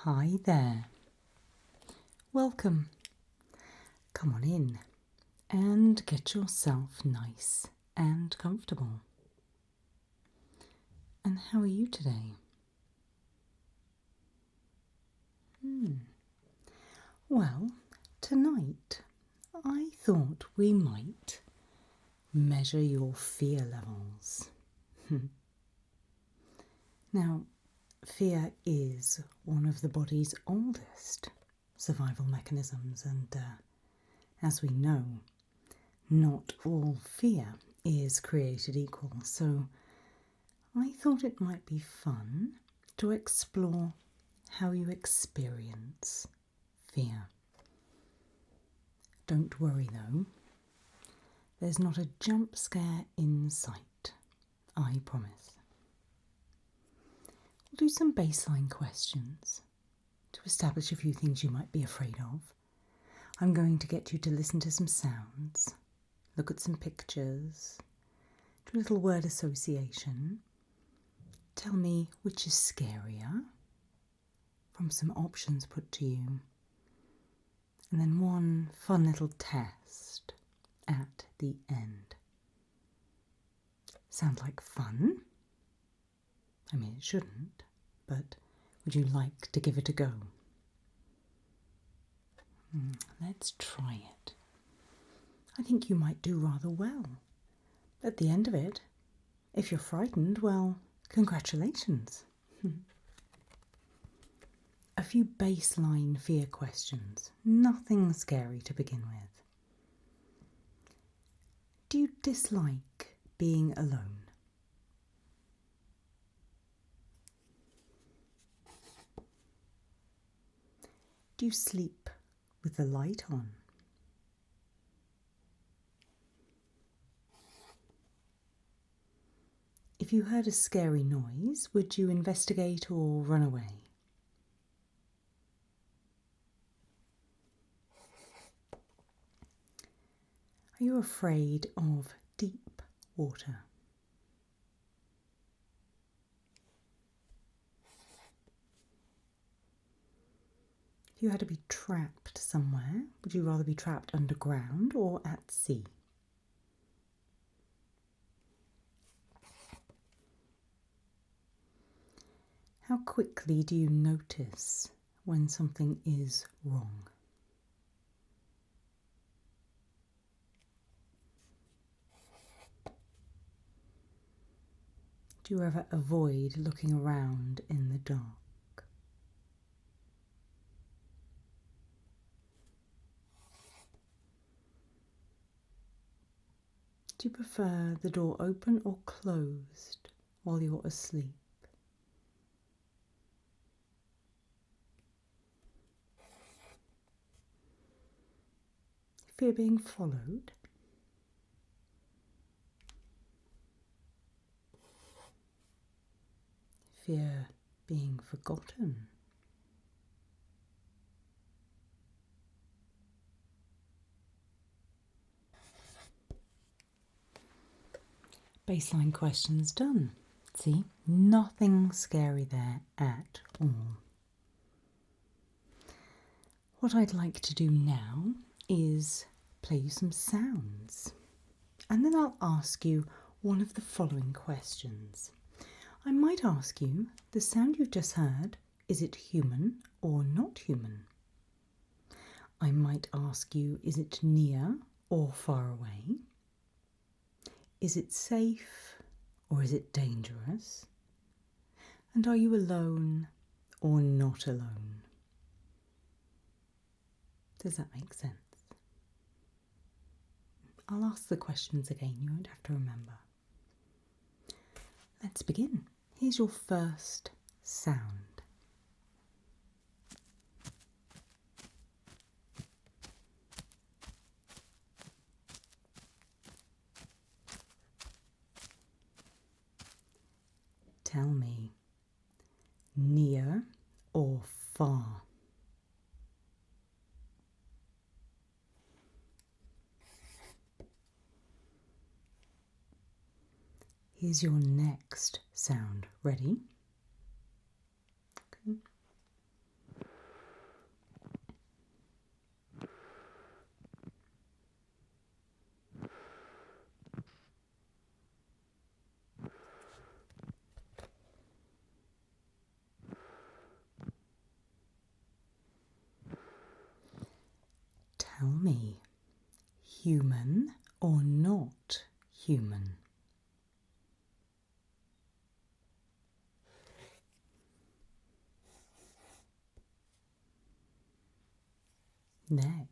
Hi there. Welcome. Come on in and get yourself nice and comfortable. And how are you today? Well, tonight I thought we might measure your fear levels. Now, fear is one of the body's oldest survival mechanisms, and as we know, not all fear is created equal, so I thought it might be fun to explore how you experience fear. Don't worry though, there's not a jump scare in sight, I promise. We'll do some baseline questions to establish a few things you might be afraid of. I'm going to get you to listen to some sounds, look at some pictures, do a little word association. Tell me which is scarier from some options put to you. And then one fun little test at the end. Sound like fun? I mean, it shouldn't, but would you like to give it a go? Let's try it. I think you might do rather well. At the end of it, if you're frightened, well, congratulations. A few baseline fear questions, nothing scary to begin with. Do you dislike being alone? Do you sleep with the light on? If you heard a scary noise, would you investigate or run away? Are you afraid of deep water? If you had to be trapped somewhere, would you rather be trapped underground or at sea? How quickly do you notice when something is wrong? Do you ever avoid looking around in the dark? Do you prefer the door open or closed while you're asleep? Fear being followed? Fear being forgotten? Baseline questions done. See, nothing scary there at all. What I'd like to do now is play you some sounds, and then I'll ask you one of the following questions. I might ask you, the sound you've just heard, is it human or not human? I might ask you, is it near or far away? Is it safe or is it dangerous? And are you alone or not alone? Does that make sense? I'll ask the questions again, you won't have to remember. Let's begin. Here's your first sound. Tell me, near or far? Here's your next sound. Ready? Okay. human or not human? Next.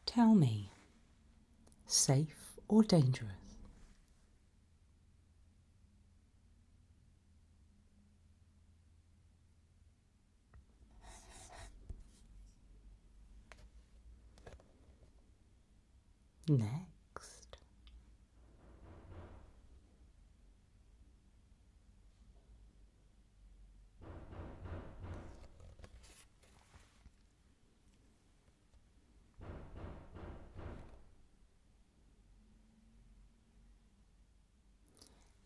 Tell me, safe or dangerous? Next.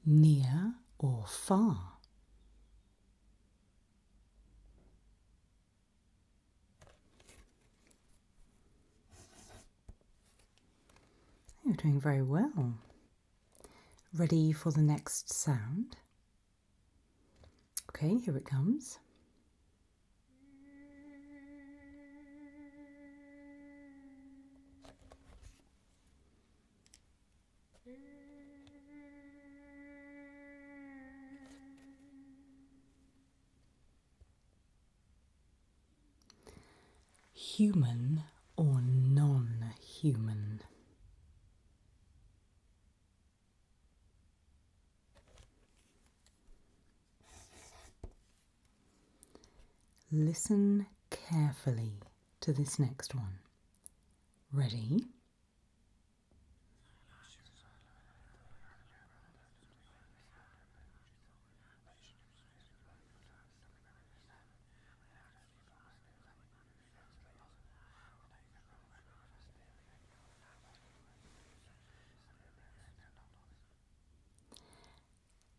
Near or far? You're doing very well. Ready for the next sound? Okay, here it comes. Human or non-human? Listen carefully to this next one. Ready?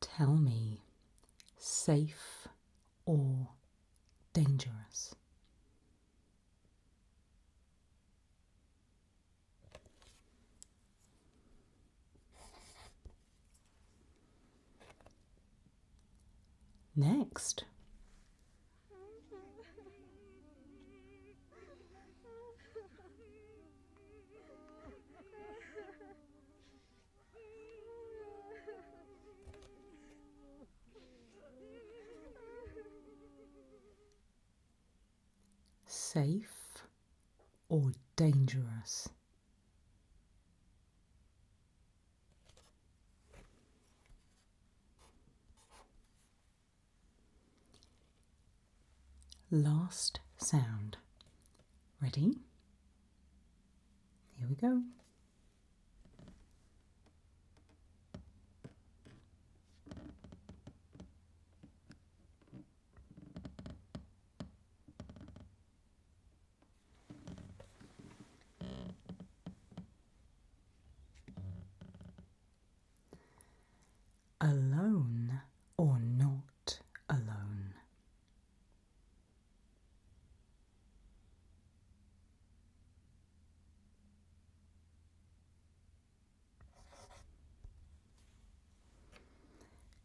Tell me, safe or dangerous? Next. Safe or dangerous? Last sound. Ready? Here we go. Alone or not alone?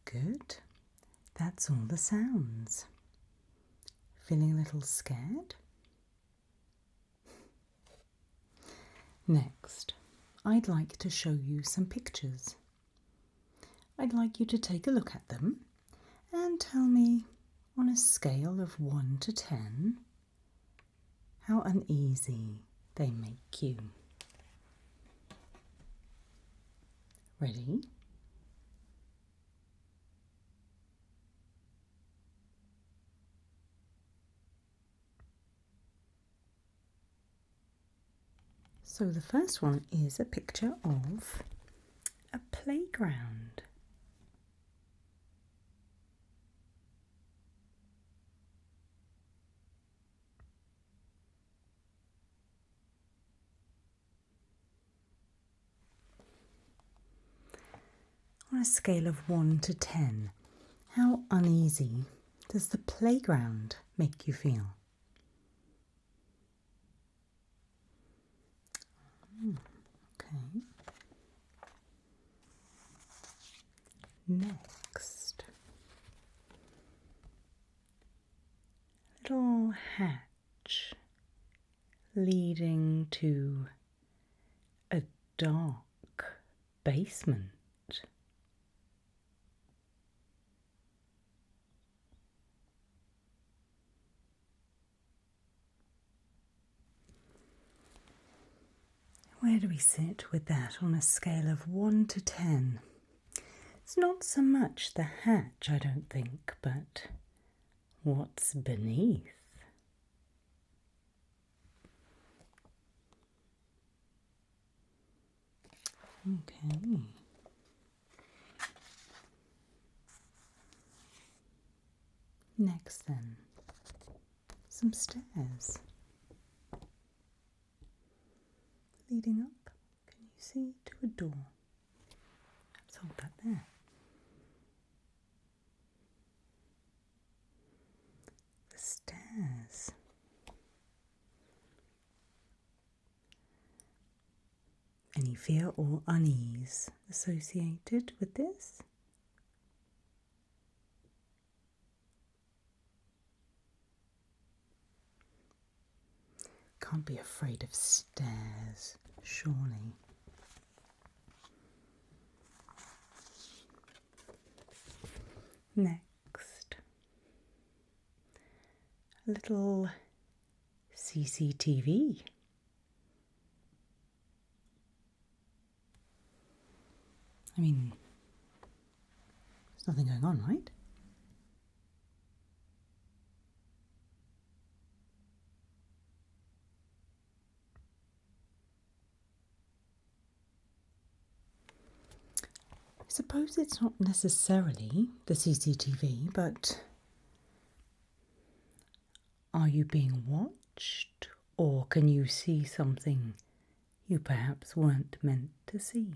Good. That's all the sounds. Feeling a little scared? Next, I'd like to show you some pictures. I'd like you to take a look at them and tell me, on a scale of 1 to 10, how uneasy they make you. Ready? So the first one is a picture of a playground. On a scale of 1 to 10, how uneasy does the playground make you feel? Okay. Next, little hatch leading to a dark basement. Where do we sit with that on a scale of 1 to 10? It's not so much the hatch, I don't think, but what's beneath. Okay. Next then, some stairs leading up. Can you see to a door? Let's hold that there. The stairs. Any fear or unease associated with this? Can't be afraid of stairs, surely. Next, a little CCTV. I mean, there's nothing going on, right? I suppose it's not necessarily the CCTV, but are you being watched, or can you see something you perhaps weren't meant to see?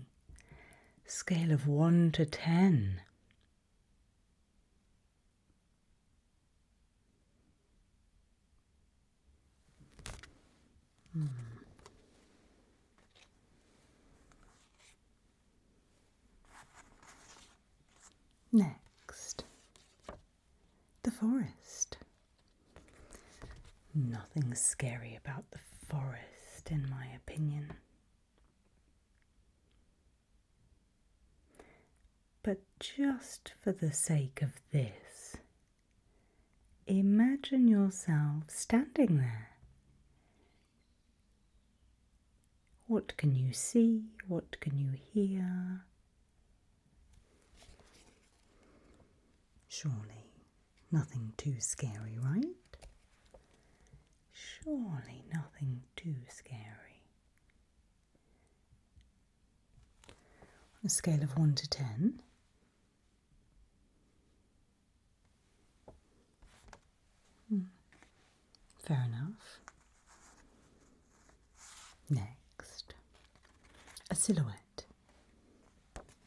Scale of 1 to 10. Next, the forest. Nothing scary about the forest, in my opinion. But just for the sake of this, imagine yourself standing there. What can you see? What can you hear? Surely nothing too scary, right? Surely nothing too scary. On a scale of 1 to 10, fair enough. Next, a silhouette.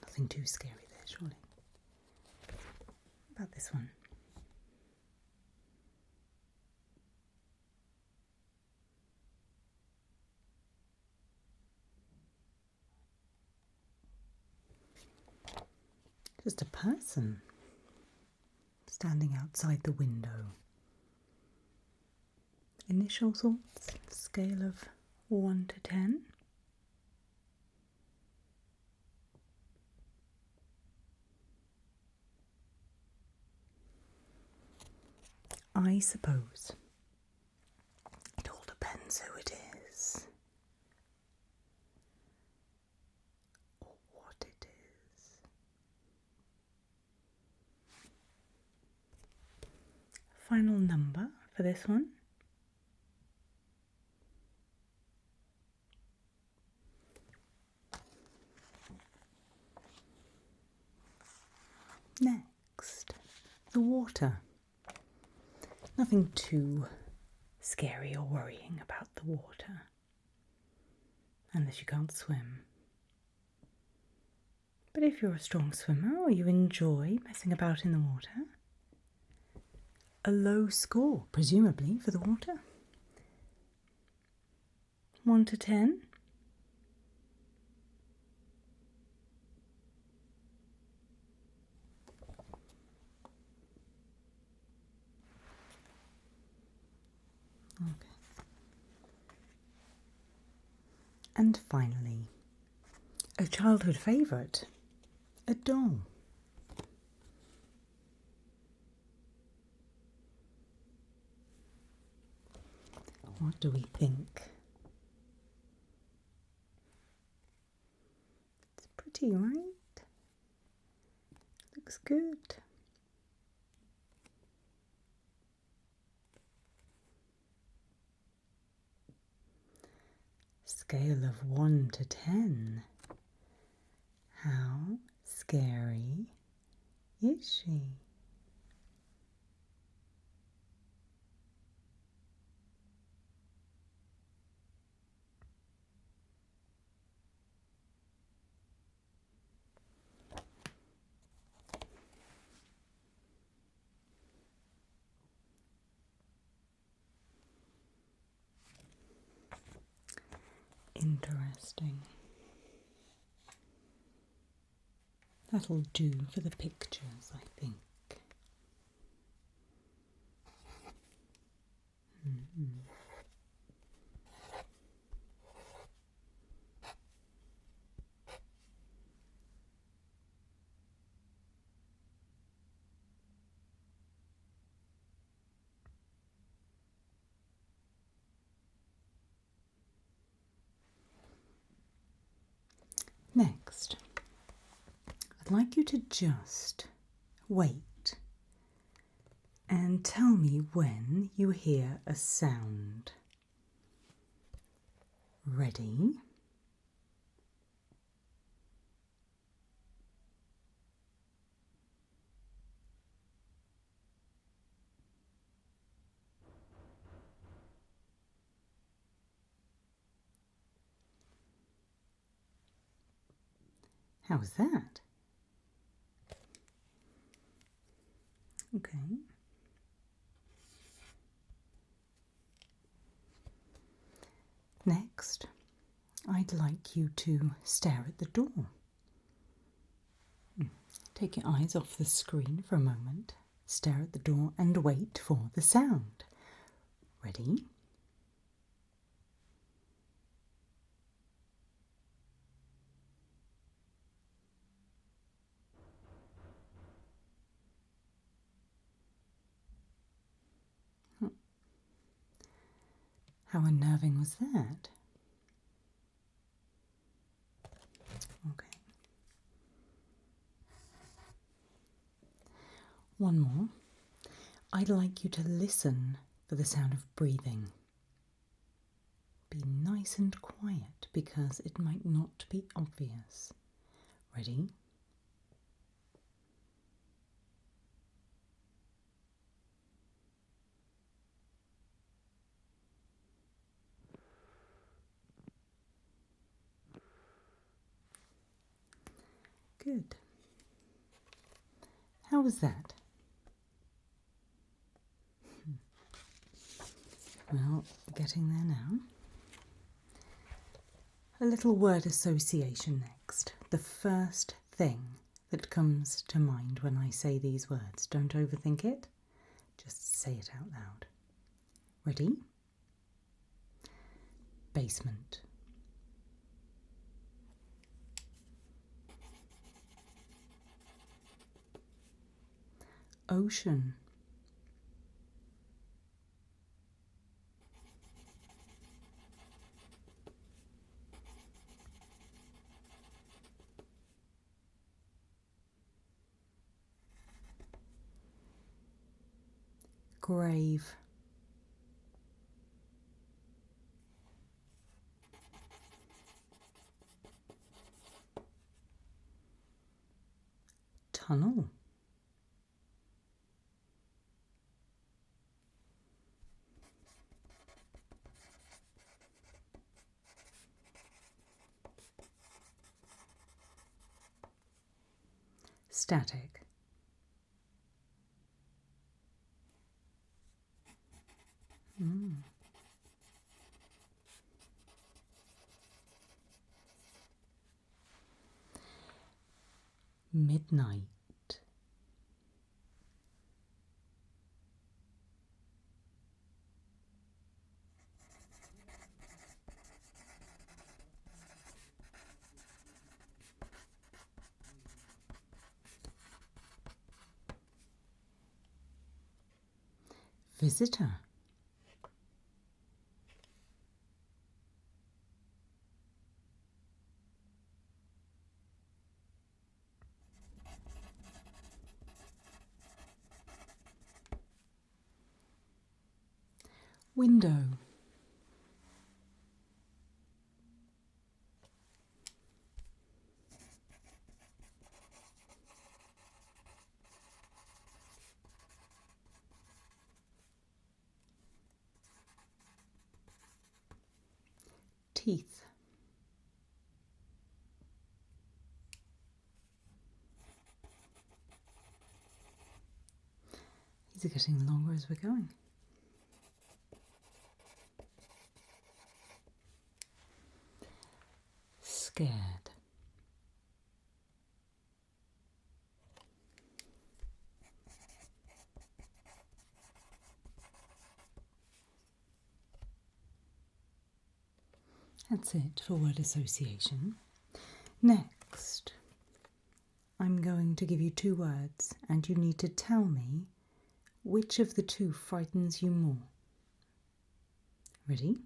Nothing too scary there, surely. About this one. Just a person standing outside the window. Initial thoughts, scale of 1 to 10. I suppose it all depends who it is, or what it is. Final number for this one. Next, the water. Nothing too scary or worrying about the water, unless you can't swim. But if you're a strong swimmer or you enjoy messing about in the water, a low score, presumably, for the water. 1 to 10. Okay. And finally, a childhood favourite, a doll. What do we think? It's pretty, right? Looks good. Scale of 1 to 10. How scary is she? Interesting. That'll do for the pictures, I think. Next, I'd like you to just wait and tell me when you hear a sound. Ready? How was that? Okay. Next, I'd like you to stare at the door. Take your eyes off the screen for a moment, stare at the door and wait for the sound. Ready? How unnerving was that? Okay. One more. I'd like you to listen for the sound of breathing. Be nice and quiet because it might not be obvious. Ready? Good. How was that? Well, getting there now. A little word association next. The first thing that comes to mind when I say these words. Don't overthink it. Just say it out loud. Ready? Basement. Ocean. Grave. Tunnel. Static. Midnight. visitor. Window. Teeth. These are getting longer as we're going. Scared. That's it for word association. Next, I'm going to give you two words and you need to tell me which of the two frightens you more. Ready?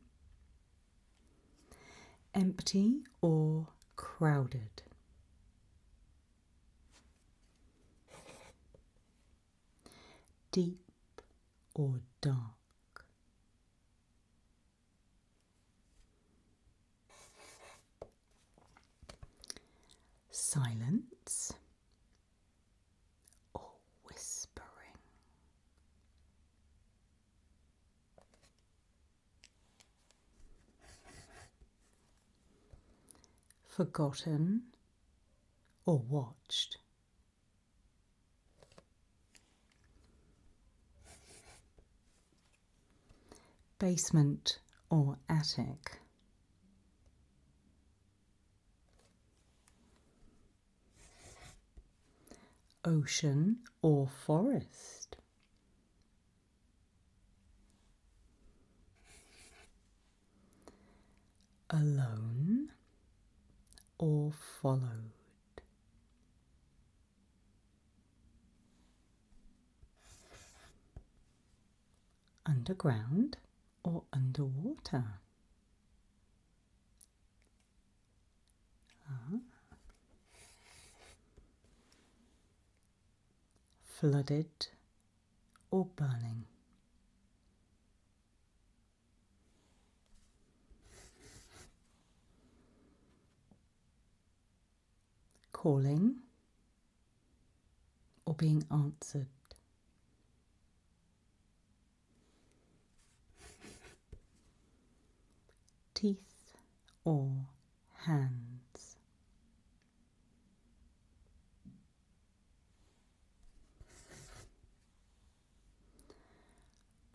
Empty or crowded? Deep or dark? Silence or whispering? Forgotten or watched? Basement or attic? Ocean or forest? Alone or followed? Underground or underwater? Flooded or burning? Calling or being answered? Teeth or hands?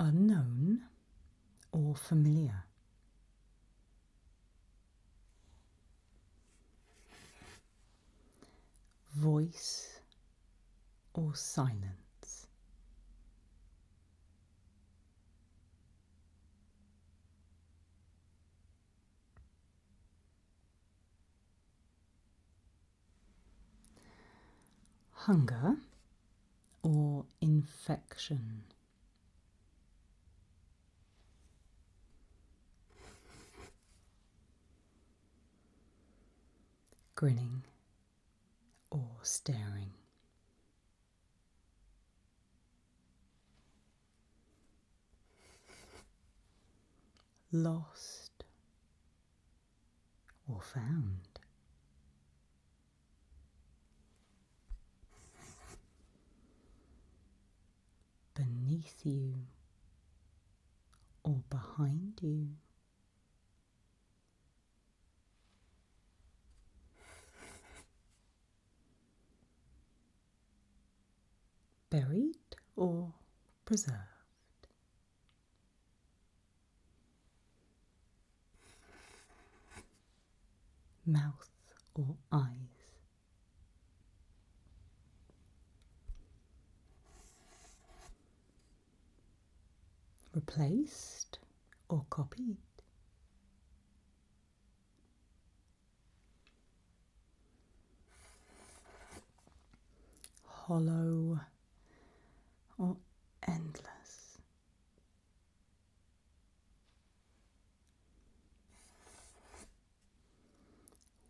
Unknown or familiar? Voice or silence? Hunger or infection? Grinning or staring? Lost or found? Beneath you or behind you? Buried or preserved? Mouth or eyes? Replaced or copied? Hollow or endless?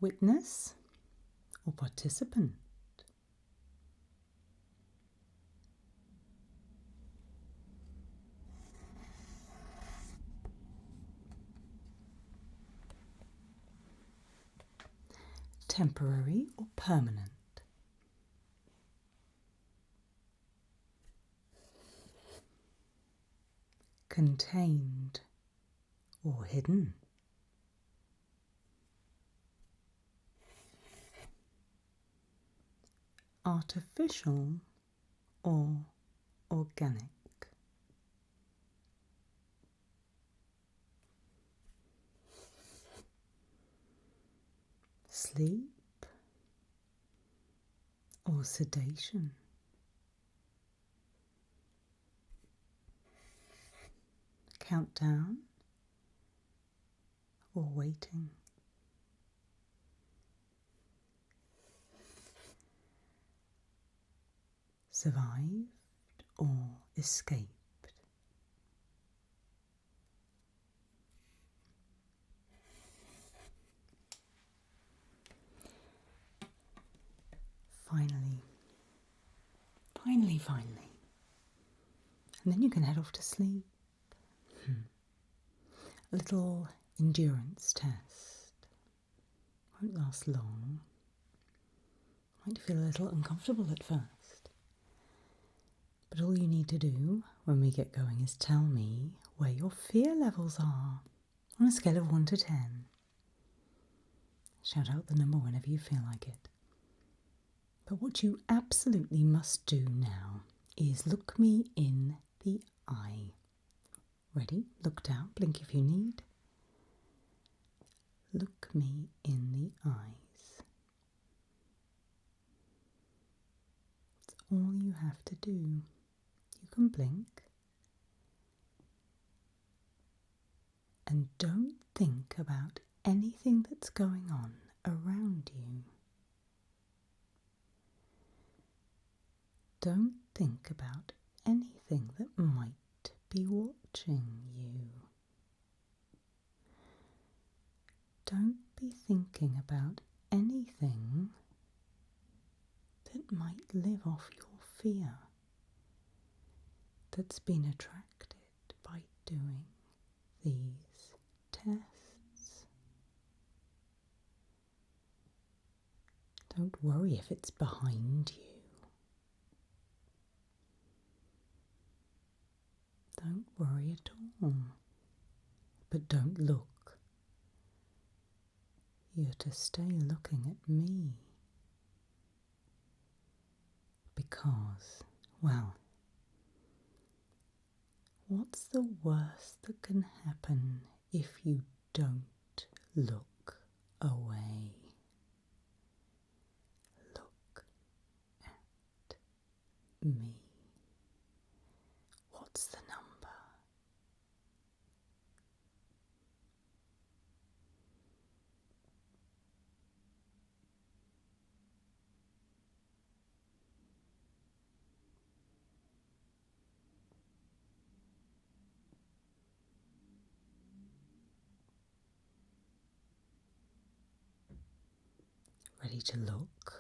witness or participant? Temporary or permanent? Contained or hidden? Artificial or organic? Sleep or sedation? Countdown or waiting? Survived or escaped? Finally. And then you can head off to sleep. A little endurance test. Won't last long. Might feel a little uncomfortable at first. But all you need to do when we get going is tell me where your fear levels are on a scale of 1 to 10. Shout out the number whenever you feel like it. But what you absolutely must do now is look me in the eye. Ready? Look down, blink if you need. Look me in the eyes. It's all you have to do. You can blink. And don't think about anything that's going on around you. Don't think about anything that might be watching you. Don't be thinking about anything that might live off your fear that's been attracted by doing these tests. Don't worry if it's behind you. Don't worry at all. But don't look. You're to stay looking at me. Because, well, what's the worst that can happen if you don't look away? Look at me. What's the number? Ready to look?